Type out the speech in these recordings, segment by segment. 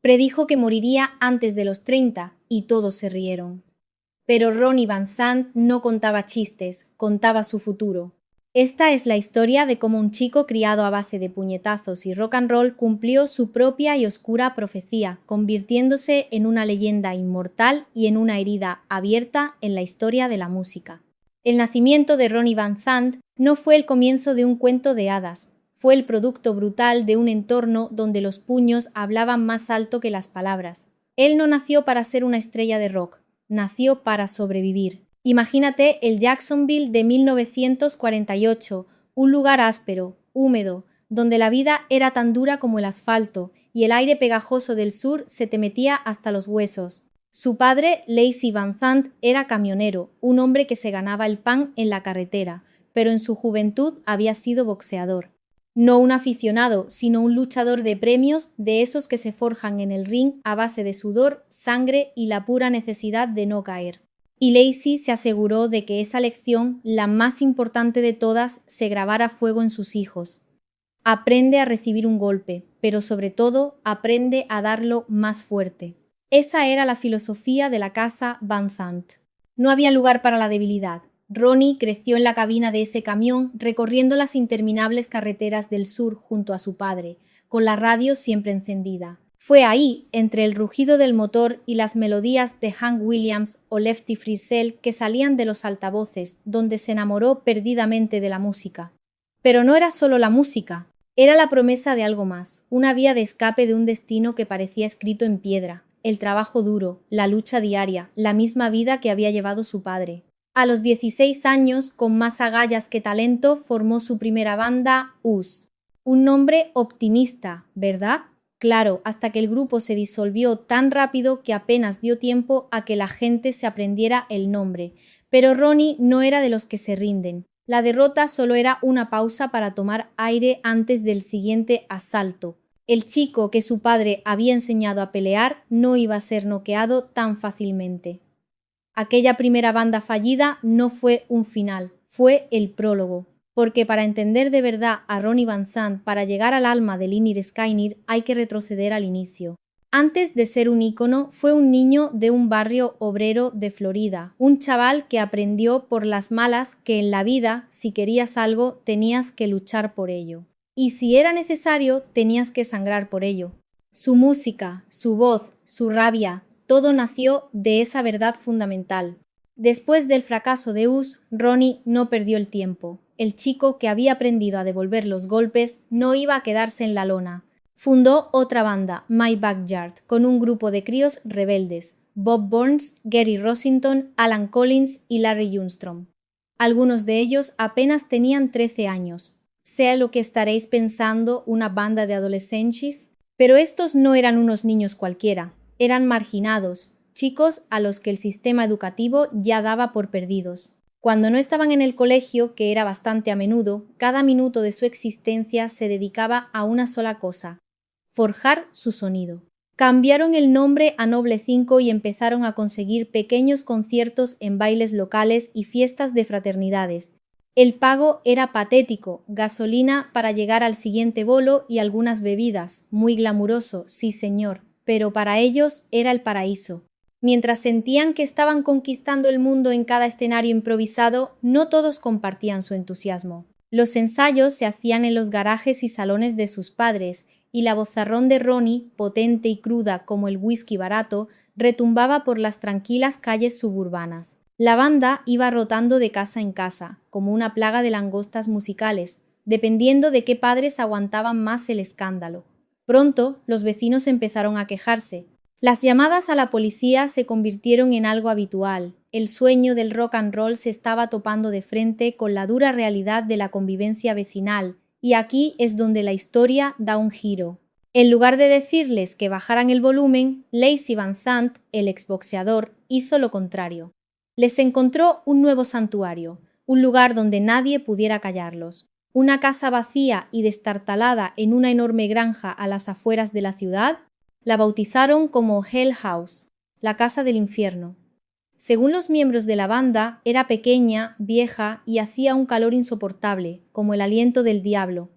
Predijo que moriría antes de los 30 y todos se rieron. Pero Ronnie Van Zant no contaba chistes, contaba su futuro. Esta es la historia de cómo un chico criado a base de puñetazos y rock and roll cumplió su propia y oscura profecía, convirtiéndose en una leyenda inmortal y en una herida abierta en la historia de la música. El nacimiento de Ronnie Van Zant no fue el comienzo de un cuento de hadas, fue el producto brutal de un entorno donde los puños hablaban más alto que las palabras. Él no nació para ser una estrella de rock, nació para sobrevivir. Imagínate el Jacksonville de 1948, un lugar áspero, húmedo, donde la vida era tan dura como el asfalto y el aire pegajoso del sur se te metía hasta los huesos. Su padre, Lacy Van Zant, era camionero, un hombre que se ganaba el pan en la carretera, pero en su juventud había sido boxeador. No un aficionado, sino un luchador de premios, de esos que se forjan en el ring a base de sudor, sangre y la pura necesidad de no caer. Y Lacy se aseguró de que esa lección, la más importante de todas, se grabara a fuego en sus hijos. Aprende a recibir un golpe, pero sobre todo aprende a darlo más fuerte. Esa era la filosofía de la casa Van Zant. No había lugar para la debilidad. Ronnie creció en la cabina de ese camión, recorriendo las interminables carreteras del sur junto a su padre, con la radio siempre encendida. Fue ahí, entre el rugido del motor y las melodías de Hank Williams o Lefty Frizzell que salían de los altavoces, donde se enamoró perdidamente de la música. Pero no era solo la música, era la promesa de algo más, una vía de escape de un destino que parecía escrito en piedra, el trabajo duro, la lucha diaria, la misma vida que había llevado su padre. A los 16 años, con más agallas que talento, formó su primera banda, US. Un nombre optimista, ¿verdad? Claro, hasta que el grupo se disolvió tan rápido que apenas dio tiempo a que la gente se aprendiera el nombre. Pero Ronnie no era de los que se rinden. La derrota solo era una pausa para tomar aire antes del siguiente asalto. El chico que su padre había enseñado a pelear no iba a ser noqueado tan fácilmente. Aquella primera banda fallida no fue un final, fue el prólogo. Porque para entender de verdad a Ronnie Van Zant, para llegar al alma de Lynyrd Skynyrd, hay que retroceder al inicio. Antes de ser un ícono, fue un niño de un barrio obrero de Florida, un chaval que aprendió por las malas que en la vida, si querías algo, tenías que luchar por ello. Y si era necesario, tenías que sangrar por ello. Su música, su voz, su rabia, todo nació de esa verdad fundamental. Después del fracaso de US, Ronnie no perdió el tiempo. El chico que había aprendido a devolver los golpes no iba a quedarse en la lona. Fundó otra banda, My Backyard, con un grupo de críos rebeldes, Bob Burns, Gary Rossington, Alan Collins y Larry Youngstrom. Algunos de ellos apenas tenían 13 años. Sea lo que estaréis pensando, una banda de adolescentes, pero estos no eran unos niños cualquiera, eran marginados, chicos a los que el sistema educativo ya daba por perdidos. Cuando no estaban en el colegio, que era bastante a menudo, cada minuto de su existencia se dedicaba a una sola cosa: forjar su sonido. Cambiaron el nombre a Noble 5 y empezaron a conseguir pequeños conciertos en bailes locales y fiestas de fraternidades. El pago era patético, gasolina para llegar al siguiente bolo y algunas bebidas, muy glamuroso, sí señor, pero para ellos era el paraíso. Mientras sentían que estaban conquistando el mundo en cada escenario improvisado, no todos compartían su entusiasmo. Los ensayos se hacían en los garajes y salones de sus padres, y la vozarrón de Ronnie, potente y cruda como el whisky barato, retumbaba por las tranquilas calles suburbanas. La banda iba rotando de casa en casa, como una plaga de langostas musicales, dependiendo de qué padres aguantaban más el escándalo. Pronto, los vecinos empezaron a quejarse. Las llamadas a la policía se convirtieron en algo habitual. El sueño del rock and roll se estaba topando de frente con la dura realidad de la convivencia vecinal, y aquí es donde la historia da un giro. En lugar de decirles que bajaran el volumen, Lacy Van Zant, el exboxeador, hizo lo contrario. Les encontró un nuevo santuario, un lugar donde nadie pudiera callarlos. Una casa vacía y destartalada en una enorme granja a las afueras de la ciudad, la bautizaron como Hell House, la casa del infierno. Según los miembros de la banda, era pequeña, vieja y hacía un calor insoportable, como el aliento del diablo.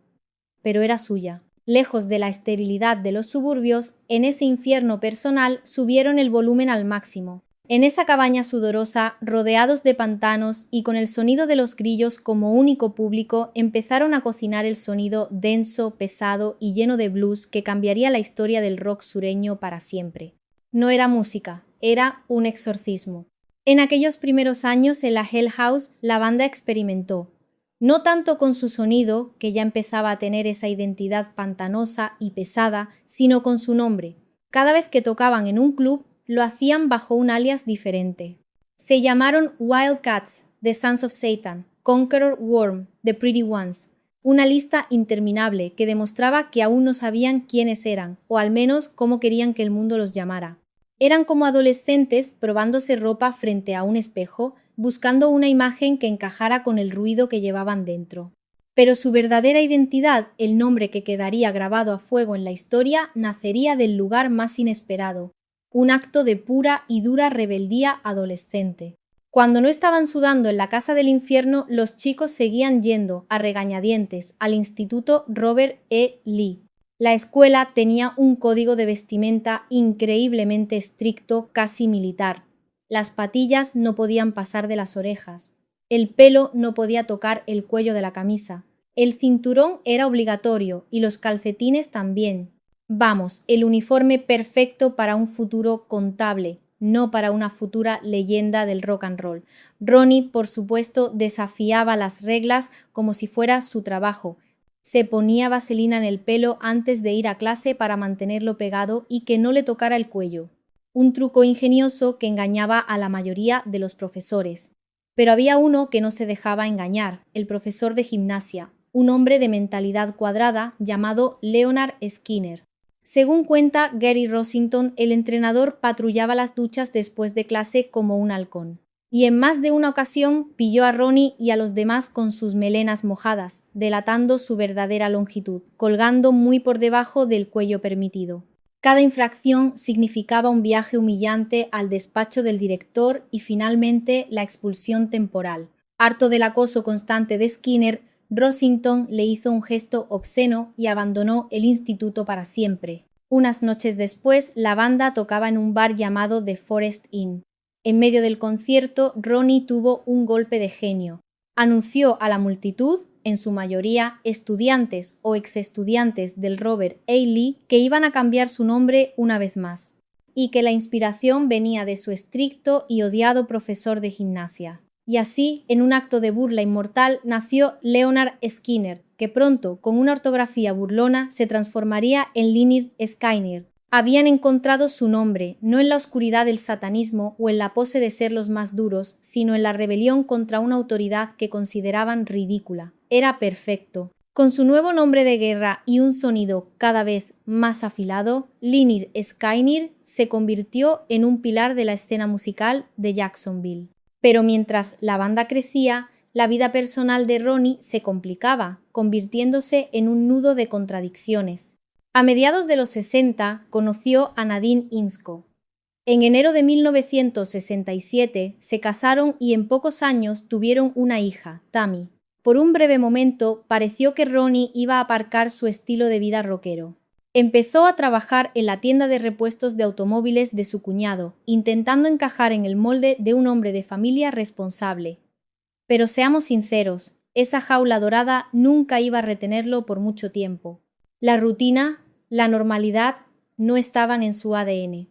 Pero era suya. Lejos de la esterilidad de los suburbios, en ese infierno personal subieron el volumen al máximo. En esa cabaña sudorosa, rodeados de pantanos y con el sonido de los grillos como único público, empezaron a cocinar el sonido denso, pesado y lleno de blues que cambiaría la historia del rock sureño para siempre. No era música, era un exorcismo. En aquellos primeros años en la Hell House, la banda experimentó, no tanto con su sonido, que ya empezaba a tener esa identidad pantanosa y pesada, sino con su nombre. Cada vez que tocaban en un club, lo hacían bajo un alias diferente. Se llamaron Wildcats, The Sons of Satan, Conqueror Worm, The Pretty Ones, una lista interminable que demostraba que aún no sabían quiénes eran, o al menos cómo querían que el mundo los llamara. Eran como adolescentes probándose ropa frente a un espejo, buscando una imagen que encajara con el ruido que llevaban dentro. Pero su verdadera identidad, el nombre que quedaría grabado a fuego en la historia, nacería del lugar más inesperado, un acto de pura y dura rebeldía adolescente. Cuando no estaban sudando en la casa del infierno, los chicos seguían yendo, a regañadientes, al Instituto Robert E. Lee. La escuela tenía un código de vestimenta increíblemente estricto, casi militar. Las patillas no podían pasar de las orejas. El pelo no podía tocar el cuello de la camisa. El cinturón era obligatorio y los calcetines también. Vamos, el uniforme perfecto para un futuro contable, no para una futura leyenda del rock and roll. Ronnie, por supuesto, desafiaba las reglas como si fuera su trabajo. Se ponía vaselina en el pelo antes de ir a clase para mantenerlo pegado y que no le tocara el cuello. Un truco ingenioso que engañaba a la mayoría de los profesores. Pero había uno que no se dejaba engañar, el profesor de gimnasia, un hombre de mentalidad cuadrada llamado Leonard Skinner. Según cuenta Gary Rossington, el entrenador patrullaba las duchas después de clase como un halcón. Y en más de una ocasión pilló a Ronnie y a los demás con sus melenas mojadas, delatando su verdadera longitud, colgando muy por debajo del cuello permitido. Cada infracción significaba un viaje humillante al despacho del director y finalmente la expulsión temporal. Harto del acoso constante de Skinner, Rossington le hizo un gesto obsceno y abandonó el instituto para siempre. Unas noches después, la banda tocaba en un bar llamado The Forest Inn. En medio del concierto, Ronnie tuvo un golpe de genio. Anunció a la multitud, en su mayoría estudiantes o exestudiantes del Robert A. Lee, que iban a cambiar su nombre una vez más, y que la inspiración venía de su estricto y odiado profesor de gimnasia. Y así, en un acto de burla inmortal, nació Leonard Skinner, que pronto, con una ortografía burlona, se transformaría en Lynyrd Skynyrd. Habían encontrado su nombre, no en la oscuridad del satanismo o en la pose de ser los más duros, sino en la rebelión contra una autoridad que consideraban ridícula. Era perfecto. Con su nuevo nombre de guerra y un sonido cada vez más afilado, Lynyrd Skynyrd se convirtió en un pilar de la escena musical de Jacksonville. Pero mientras la banda crecía, la vida personal de Ronnie se complicaba, convirtiéndose en un nudo de contradicciones. A mediados de los 60 conoció a Nadine Insko. En enero de 1967 se casaron y en pocos años tuvieron una hija, Tammy. Por un breve momento pareció que Ronnie iba a aparcar su estilo de vida rockero. Empezó a trabajar en la tienda de repuestos de automóviles de su cuñado, intentando encajar en el molde de un hombre de familia responsable. Pero seamos sinceros, esa jaula dorada nunca iba a retenerlo por mucho tiempo. La rutina, la normalidad, no estaban en su ADN.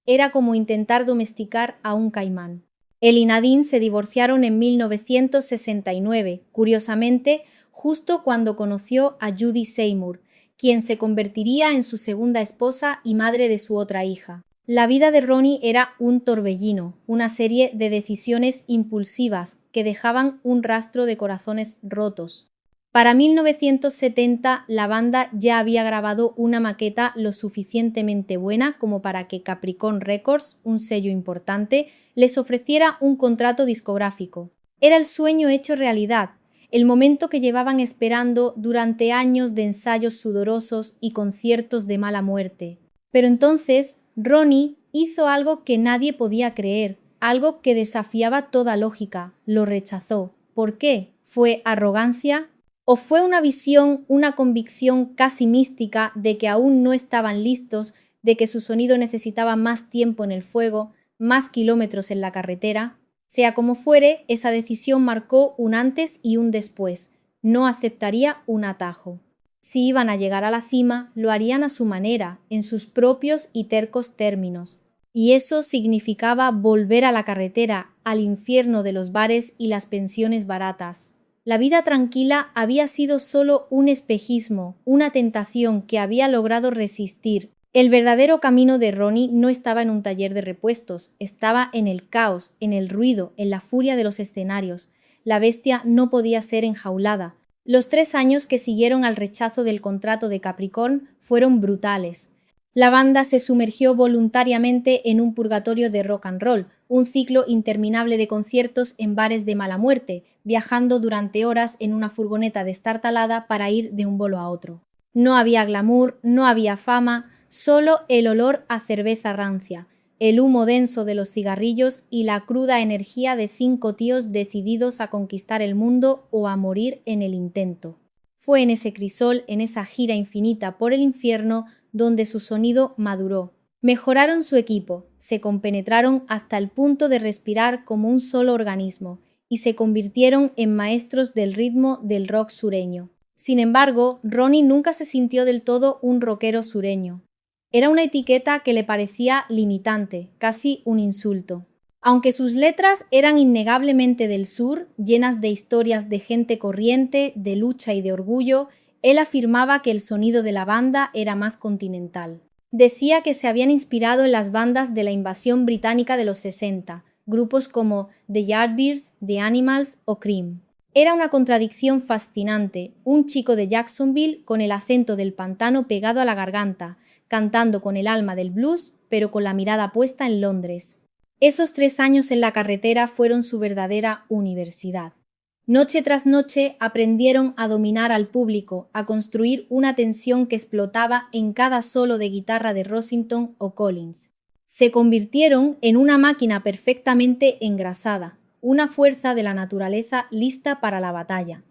Era como intentar domesticar a un caimán. Él y Nadine se divorciaron en 1969, curiosamente, justo cuando conoció a Judy Seymour, quien se convertiría en su segunda esposa y madre de su otra hija. La vida de Ronnie era un torbellino, una serie de decisiones impulsivas que dejaban un rastro de corazones rotos. Para 1970, la banda ya había grabado una maqueta lo suficientemente buena como para que Capricorn Records, un sello importante, les ofreciera un contrato discográfico. Era el sueño hecho realidad, el momento que llevaban esperando durante años de ensayos sudorosos y conciertos de mala muerte. Pero entonces, Ronnie hizo algo que nadie podía creer, algo que desafiaba toda lógica. Lo rechazó. ¿Por qué? ¿Fue arrogancia? ¿O fue una visión, una convicción casi mística de que aún no estaban listos, de que su sonido necesitaba más tiempo en el fuego, más kilómetros en la carretera? Sea como fuere, esa decisión marcó un antes y un después. No aceptaría un atajo. Si iban a llegar a la cima, lo harían a su manera, en sus propios y tercos términos. Y eso significaba volver a la carretera, al infierno de los bares y las pensiones baratas. La vida tranquila había sido solo un espejismo, una tentación que había logrado resistir. El verdadero camino de Ronnie no estaba en un taller de repuestos, estaba en el caos, en el ruido, en la furia de los escenarios. La bestia no podía ser enjaulada. Los 3 años que siguieron al rechazo del contrato de Capricorn fueron brutales. La banda se sumergió voluntariamente en un purgatorio de rock and roll, un ciclo interminable de conciertos en bares de mala muerte, viajando durante horas en una furgoneta destartalada para ir de un bolo a otro. No había glamour, no había fama, solo el olor a cerveza rancia, el humo denso de los cigarrillos y la cruda energía de 5 tíos decididos a conquistar el mundo o a morir en el intento. Fue en ese crisol, en esa gira infinita por el infierno, donde su sonido maduró. Mejoraron su equipo, se compenetraron hasta el punto de respirar como un solo organismo y se convirtieron en maestros del ritmo del rock sureño. Sin embargo, Ronnie nunca se sintió del todo un rockero sureño. Era una etiqueta que le parecía limitante, casi un insulto. Aunque sus letras eran innegablemente del sur, llenas de historias de gente corriente, de lucha y de orgullo, él afirmaba que el sonido de la banda era más continental. Decía que se habían inspirado en las bandas de la invasión británica de los 60, grupos como The Yardbirds, The Animals o Cream. Era una contradicción fascinante, un chico de Jacksonville con el acento del pantano pegado a la garganta, cantando con el alma del blues, pero con la mirada puesta en Londres. Esos 3 años en la carretera fueron su verdadera universidad. Noche tras noche aprendieron a dominar al público, a construir una tensión que explotaba en cada solo de guitarra de Rossington o Collins. Se convirtieron en una máquina perfectamente engrasada, una fuerza de la naturaleza lista para la batalla.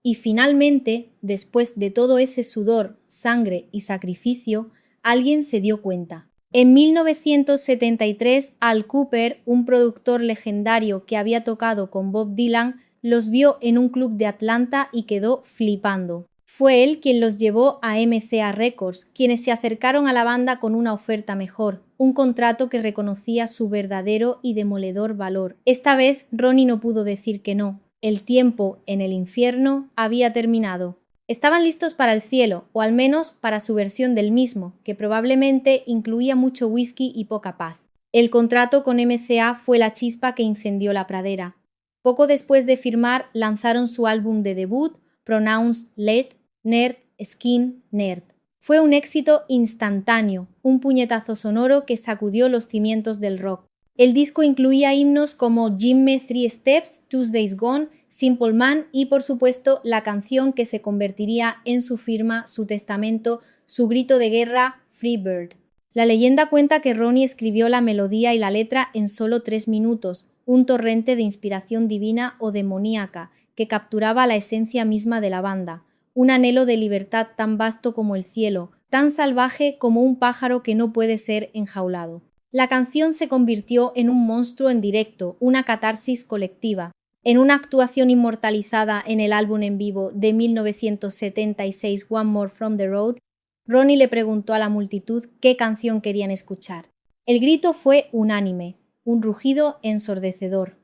Y finalmente, después de todo ese sudor, sangre y sacrificio, alguien se dio cuenta. En 1973, Al Kooper, un productor legendario que había tocado con Bob Dylan, los vio en un club de Atlanta y quedó flipando. Fue él quien los llevó a MCA Records, quienes se acercaron a la banda con una oferta mejor, un contrato que reconocía su verdadero y demoledor valor. Esta vez Ronnie no pudo decir que no. El tiempo en el infierno había terminado. Estaban listos para el cielo, o al menos para su versión del mismo, que probablemente incluía mucho whisky y poca paz. El contrato con MCA fue la chispa que incendió la pradera. Poco después de firmar, lanzaron su álbum de debut, Pronounced Led, Nerd, Skin, Nerd. Fue un éxito instantáneo, un puñetazo sonoro que sacudió los cimientos del rock. El disco incluía himnos como Gimme Three Steps, Tuesday's Gone, Simple Man y, por supuesto, la canción que se convertiría en su firma, su testamento, su grito de guerra, Free Bird. La leyenda cuenta que Ronnie escribió la melodía y la letra en solo 3 minutos, un torrente de inspiración divina o demoníaca que capturaba la esencia misma de la banda, un anhelo de libertad tan vasto como el cielo, tan salvaje como un pájaro que no puede ser enjaulado. La canción se convirtió en un monstruo en directo, una catarsis colectiva. En una actuación inmortalizada en el álbum en vivo de 1976 One More From the Road, Ronnie le preguntó a la multitud qué canción querían escuchar. El grito fue unánime, un rugido ensordecedor.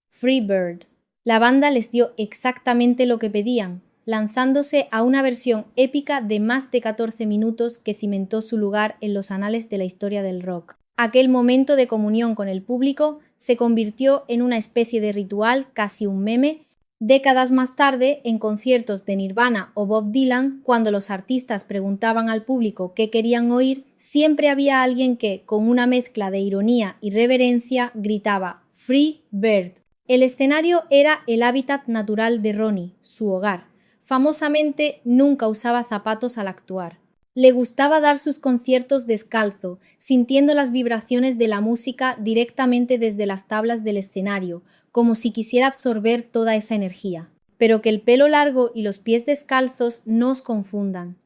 Free Bird. La banda les dio exactamente lo que pedían, lanzándose a una versión épica de más de 14 minutos que cimentó su lugar en los anales de la historia del rock. Aquel momento de comunión con el público se convirtió en una especie de ritual, casi un meme. Décadas más tarde, en conciertos de Nirvana o Bob Dylan, cuando los artistas preguntaban al público qué querían oír, siempre había alguien que, con una mezcla de ironía y reverencia, gritaba Free Bird. El escenario era el hábitat natural de Ronnie, su hogar. Famosamente, nunca usaba zapatos al actuar. Le gustaba dar sus conciertos descalzo, sintiendo las vibraciones de la música directamente desde las tablas del escenario, como si quisiera absorber toda esa energía. pero que el pelo largo y los pies descalzos no os confundan.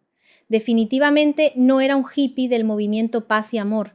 Definitivamente no era un hippie del movimiento Paz y Amor,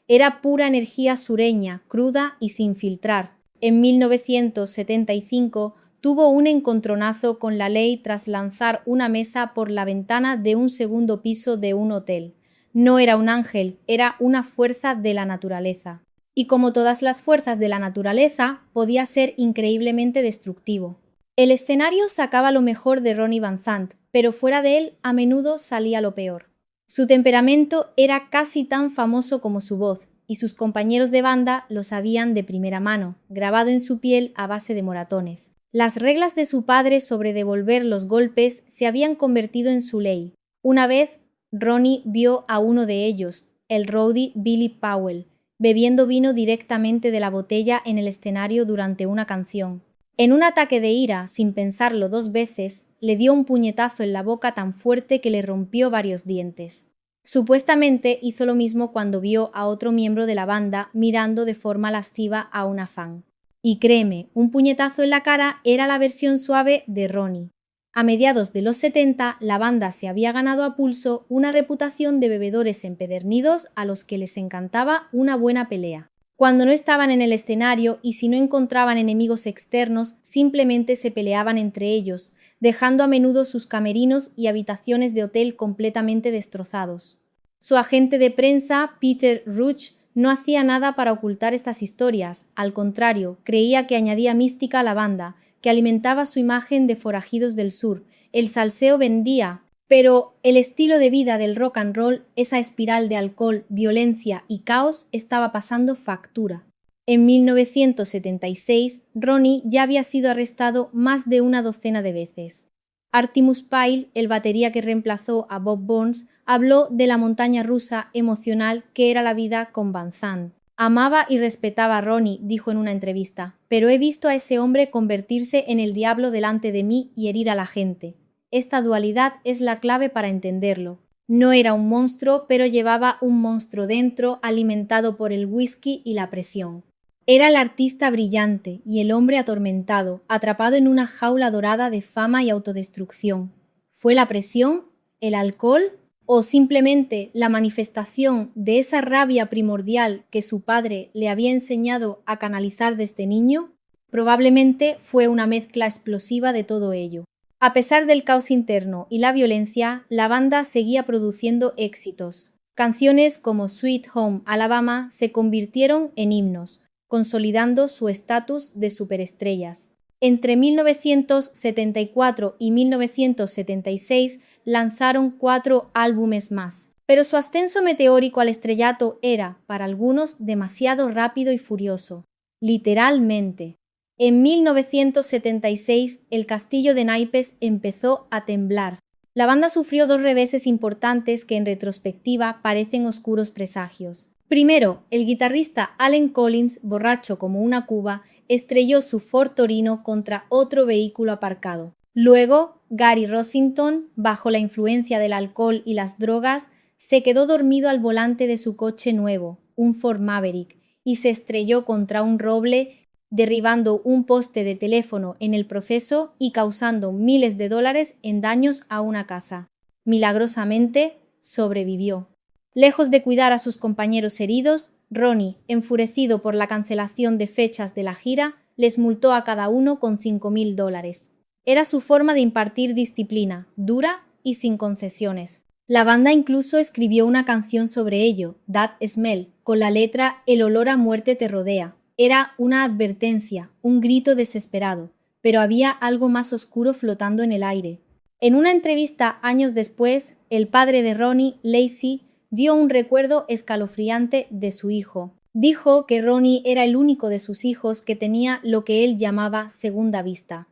era pura energía sureña, cruda y sin filtrar. En 1975 tuvo un encontronazo con la ley tras lanzar una mesa por la ventana de un segundo piso de un hotel. No era un ángel, era una fuerza de la naturaleza. Y como todas las fuerzas de la naturaleza, podía ser increíblemente destructivo. El escenario sacaba lo mejor de Ronnie Van Zant, pero fuera de él a menudo salía lo peor. Su temperamento era casi tan famoso como su voz, y sus compañeros de banda lo sabían de primera mano, grabado en su piel a base de moratones. Las reglas de su padre sobre devolver los golpes se habían convertido en su ley. Una vez, Ronnie vio a uno de ellos, el roadie Billy Powell, bebiendo vino directamente de la botella en el escenario durante una canción. En un ataque de ira, sin pensarlo dos veces, le dio un puñetazo en la boca tan fuerte que le rompió varios dientes. Supuestamente hizo lo mismo cuando vio a otro miembro de la banda mirando de forma lasciva a una fan. Y créeme, un puñetazo en la cara era la versión suave de Ronnie. A mediados de los 70, la banda se había ganado a pulso una reputación de bebedores empedernidos a los que les encantaba una buena pelea. Cuando no estaban en el escenario y si no encontraban enemigos externos, simplemente se peleaban entre ellos, dejando a menudo sus camerinos y habitaciones de hotel completamente destrozados. Su agente de prensa, Peter Ruch, no hacía nada para ocultar estas historias, al contrario, creía que añadía mística a la banda, que alimentaba su imagen de forajidos del sur. El salseo vendía, pero el estilo de vida del rock and roll, esa espiral de alcohol, violencia y caos, estaba pasando factura. En 1976, Ronnie ya había sido arrestado más de una docena de veces. Artemus Pyle, el batería que reemplazó a Bob Burns, habló de la montaña rusa emocional que era la vida con Van Zant. Amaba y respetaba a Ronnie, dijo en una entrevista, pero he visto a ese hombre convertirse en el diablo delante de mí y herir a la gente. Esta dualidad es la clave para entenderlo. No era un monstruo, pero llevaba un monstruo dentro, alimentado por el whisky y la presión. Era el artista brillante y el hombre atormentado, atrapado en una jaula dorada de fama y autodestrucción. ¿Fue la presión? ¿El alcohol? ¿O simplemente la manifestación de esa rabia primordial que su padre le había enseñado a canalizar desde niño? Probablemente fue una mezcla explosiva de todo ello. A pesar del caos interno y la violencia, la banda seguía produciendo éxitos. Canciones como Sweet Home Alabama se convirtieron en himnos, consolidando su estatus de superestrellas. Entre 1974 y 1976 lanzaron 4 álbumes más, pero su ascenso meteórico al estrellato era, para algunos, demasiado rápido y furioso. Literalmente. En 1976, el castillo de naipes empezó a temblar. La banda sufrió 2 reveses importantes que en retrospectiva parecen oscuros presagios. Primero, el guitarrista Allen Collins, borracho como una cuba, estrelló su Ford Torino contra otro vehículo aparcado. Luego, Gary Rossington, bajo la influencia del alcohol y las drogas, se quedó dormido al volante de su coche nuevo, un Ford Maverick, y se estrelló contra un roble, derribando un poste de teléfono en el proceso y causando miles de dólares en daños a una casa. Milagrosamente, sobrevivió. Lejos de cuidar a sus compañeros heridos, Ronnie, enfurecido por la cancelación de fechas de la gira, les multó a cada uno con $5,000. Era su forma de impartir disciplina, dura y sin concesiones. La banda incluso escribió una canción sobre ello, That Smell, con la letra El olor a muerte te rodea. Era una advertencia, un grito desesperado, pero había algo más oscuro flotando en el aire. En una entrevista años después, el padre de Ronnie, Lacey, dio un recuerdo escalofriante de su hijo. Dijo que Ronnie era el único de sus hijos que tenía lo que él llamaba segunda vista.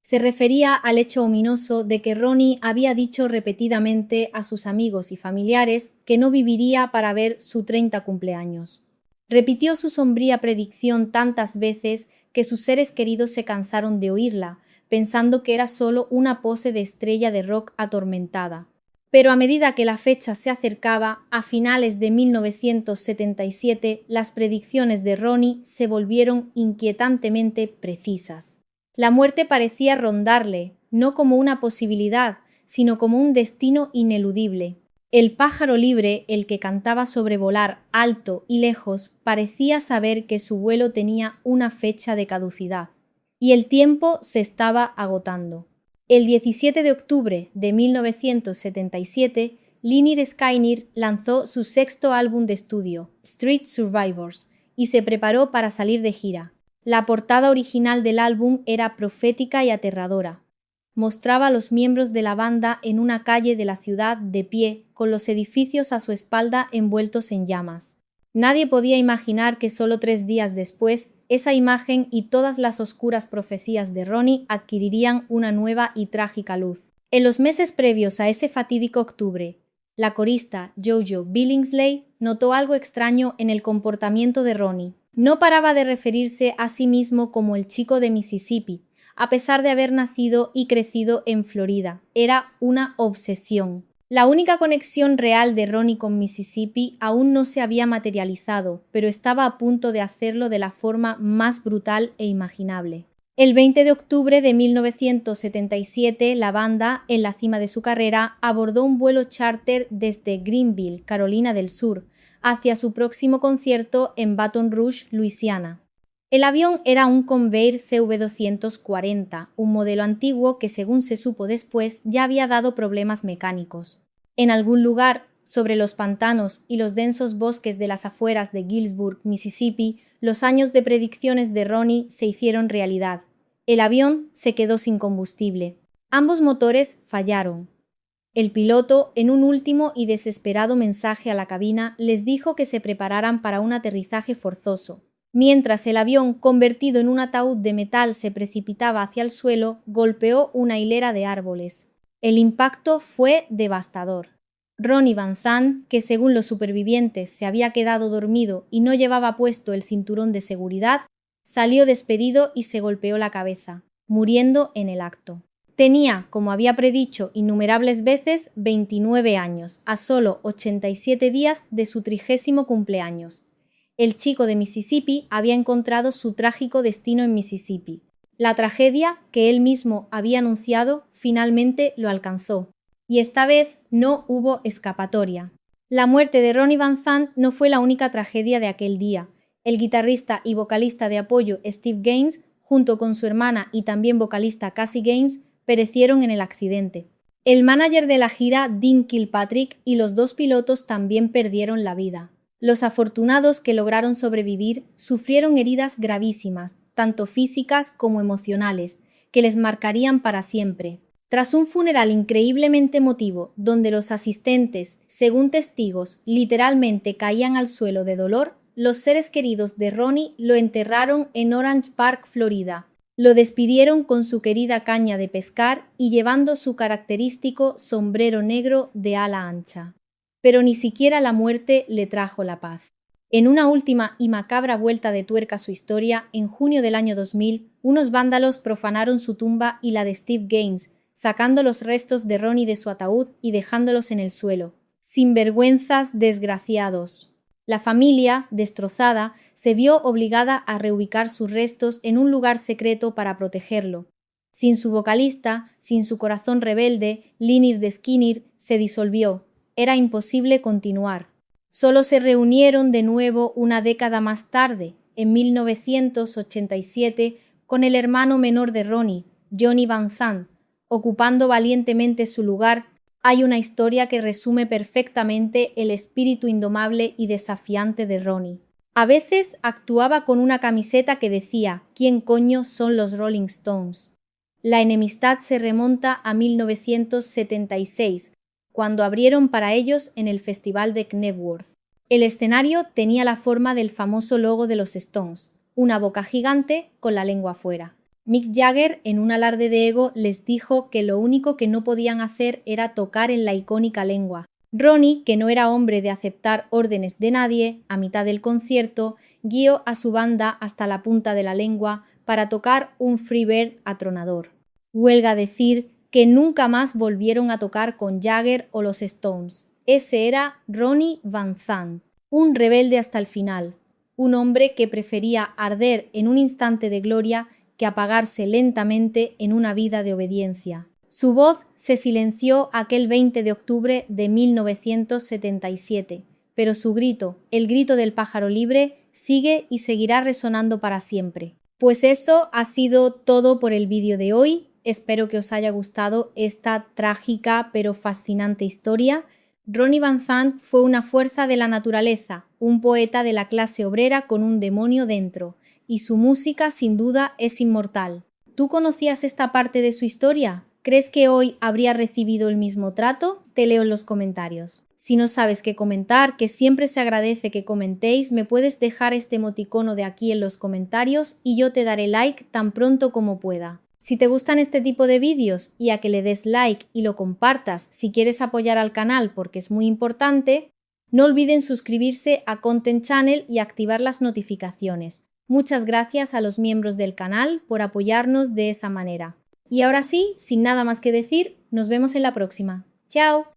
Se refería al hecho ominoso de que Ronnie había dicho repetidamente a sus amigos y familiares que no viviría para ver su 30 cumpleaños. Repitió su sombría predicción tantas veces que sus seres queridos se cansaron de oírla, pensando que era solo una pose de estrella de rock atormentada. Pero a medida que la fecha se acercaba, a finales de 1977, las predicciones de Ronnie se volvieron inquietantemente precisas. La muerte parecía rondarle, no como una posibilidad, sino como un destino ineludible. El pájaro libre, el que cantaba sobre volar alto y lejos, parecía saber que su vuelo tenía una fecha de caducidad, y el tiempo se estaba agotando. El 17 de octubre de 1977, Lynyrd Skynyrd lanzó su sexto álbum de estudio, Street Survivors, y se preparó para salir de gira. La portada original del álbum era profética y aterradora. Mostraba a los miembros de la banda en una calle de la ciudad de pie, con los edificios a su espalda envueltos en llamas. Nadie podía imaginar que solo 3 días después, esa imagen y todas las oscuras profecías de Ronnie adquirirían una nueva y trágica luz. En los meses previos a ese fatídico octubre, la corista JoJo Billingsley notó algo extraño en el comportamiento de Ronnie. No paraba de referirse a sí mismo como el chico de Mississippi, a pesar de haber nacido y crecido en Florida. Era una obsesión. La única conexión real de Ronnie con Mississippi aún no se había materializado, pero estaba a punto de hacerlo de la forma más brutal e imaginable. El 20 de octubre de 1977, la banda, en la cima de su carrera, abordó un vuelo charter desde Greenville, Carolina del Sur, hacia su próximo concierto en Baton Rouge, Luisiana. El avión era un Convair CV-240, un modelo antiguo que, según se supo después, ya había dado problemas mecánicos. En algún lugar, sobre los pantanos y los densos bosques de las afueras de Gillsburg, Mississippi, los años de predicciones de Ronnie se hicieron realidad. El avión se quedó sin combustible. Ambos motores fallaron. El piloto, en un último y desesperado mensaje a la cabina, les dijo que se prepararan para un aterrizaje forzoso. Mientras el avión, convertido en un ataúd de metal, se precipitaba hacia el suelo, golpeó una hilera de árboles. El impacto fue devastador. Ronnie Van Zant, que según los supervivientes se había quedado dormido y no llevaba puesto el cinturón de seguridad, salió despedido y se golpeó la cabeza, muriendo en el acto. Tenía, como había predicho innumerables veces, 29 años, a solo 87 días de su 30º cumpleaños. El chico de Mississippi había encontrado su trágico destino en Mississippi. La tragedia, que él mismo había anunciado, finalmente lo alcanzó. Y esta vez no hubo escapatoria. La muerte de Ronnie Van Zant no fue la única tragedia de aquel día. El guitarrista y vocalista de apoyo Steve Gaines, junto con su hermana y también vocalista Cassie Gaines, perecieron en el accidente. El manager de la gira, Dean Kilpatrick, y los 2 pilotos también perdieron la vida. Los afortunados que lograron sobrevivir sufrieron heridas gravísimas, tanto físicas como emocionales, que les marcarían para siempre. Tras un funeral increíblemente emotivo, donde los asistentes, según testigos, literalmente caían al suelo de dolor, los seres queridos de Ronnie lo enterraron en Orange Park, Florida. Lo despidieron con su querida caña de pescar y llevando su característico sombrero negro de ala ancha. Pero ni siquiera la muerte le trajo la paz. En una última y macabra vuelta de tuerca a su historia, en junio del año 2000, unos vándalos profanaron su tumba y la de Steve Gaines, sacando los restos de Ronnie de su ataúd y dejándolos en el suelo. Sinvergüenzas desgraciados. La familia, destrozada, se vio obligada a reubicar sus restos en un lugar secreto para protegerlo. Sin su vocalista, sin su corazón rebelde, Lynyrd Skynyrd se disolvió. Era imposible continuar. Solo se reunieron de nuevo una década más tarde, en 1987, con el hermano menor de Ronnie, Johnny Van Zant, ocupando valientemente su lugar. Hay una historia que resume perfectamente el espíritu indomable y desafiante de Ronnie. A veces actuaba con una camiseta que decía «¿Quién coño son los Rolling Stones?». La enemistad se remonta a 1976, cuando abrieron para ellos en el Festival de Knebworth. El escenario tenía la forma del famoso logo de los Stones, una boca gigante con la lengua fuera. Mick Jagger, en un alarde de ego, les dijo que lo único que no podían hacer era tocar en la icónica lengua. Ronnie, que no era hombre de aceptar órdenes de nadie, a mitad del concierto, guió a su banda hasta la punta de la lengua para tocar un Freebird atronador. Huelga decir que nunca más volvieron a tocar con Jagger o los Stones. Ese era Ronnie Van Zant, un rebelde hasta el final, un hombre que prefería arder en un instante de gloria que apagarse lentamente en una vida de obediencia. Su voz se silenció aquel 20 de octubre de 1977, pero su grito, el grito del pájaro libre, sigue y seguirá resonando para siempre. Pues eso ha sido todo por el vídeo de hoy. Espero que os haya gustado esta trágica pero fascinante historia. Ronnie Van Zant fue una fuerza de la naturaleza, un poeta de la clase obrera con un demonio dentro, y su música sin duda es inmortal. ¿Tú conocías esta parte de su historia? ¿Crees que hoy habría recibido el mismo trato? Te leo en los comentarios. Si no sabes qué comentar, que siempre se agradece que comentéis, me puedes dejar este emoticono de aquí en los comentarios y yo te daré like tan pronto como pueda. Si te gustan este tipo de vídeos y a que le des like y lo compartas si quieres apoyar al canal porque es muy importante, no olviden suscribirse a Content Channel y activar las notificaciones. Muchas gracias a los miembros del canal por apoyarnos de esa manera. Y ahora sí, sin nada más que decir, nos vemos en la próxima. ¡Chao!